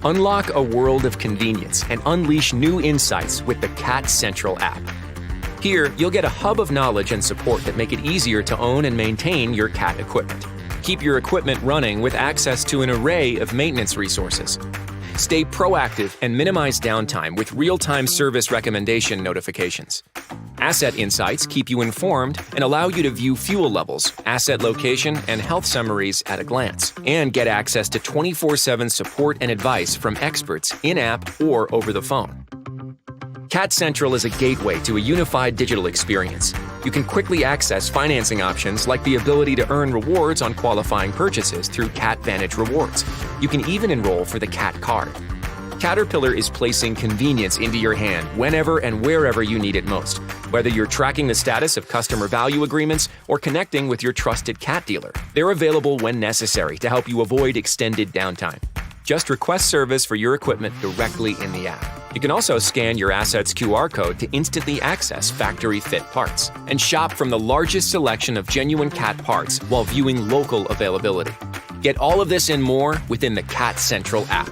Unlock a world of convenience and unleash new insights with the Cat Central app. Here, you'll get a hub of knowledge and support that make it easier to own and maintain your cat equipment. Keep your equipment running with access to an array of maintenance resources. Stay proactive and minimize downtime with real-time service recommendation notifications. Asset insights keep you informed and allow you to view fuel levels, asset location, and health summaries at a glance, and get access to 24/7 support and advice from experts in-app or over the phone. Cat Central is a gateway to a unified digital experience. You can quickly access financing options like the ability to earn rewards on qualifying purchases through Cat Vantage Rewards. You can even enroll for the Cat Card. Caterpillar is placing convenience into your hand whenever and wherever you need it most, whether you're tracking the status of customer value agreements or connecting with your trusted cat dealer. They're available when necessary to help you avoid extended downtime. Just request service for your equipment directly in the app. You can also scan your asset's QR code to instantly access factory-fit parts and shop from the largest selection of genuine cat parts while viewing local availability. Get all of this and more within the Cat Central app.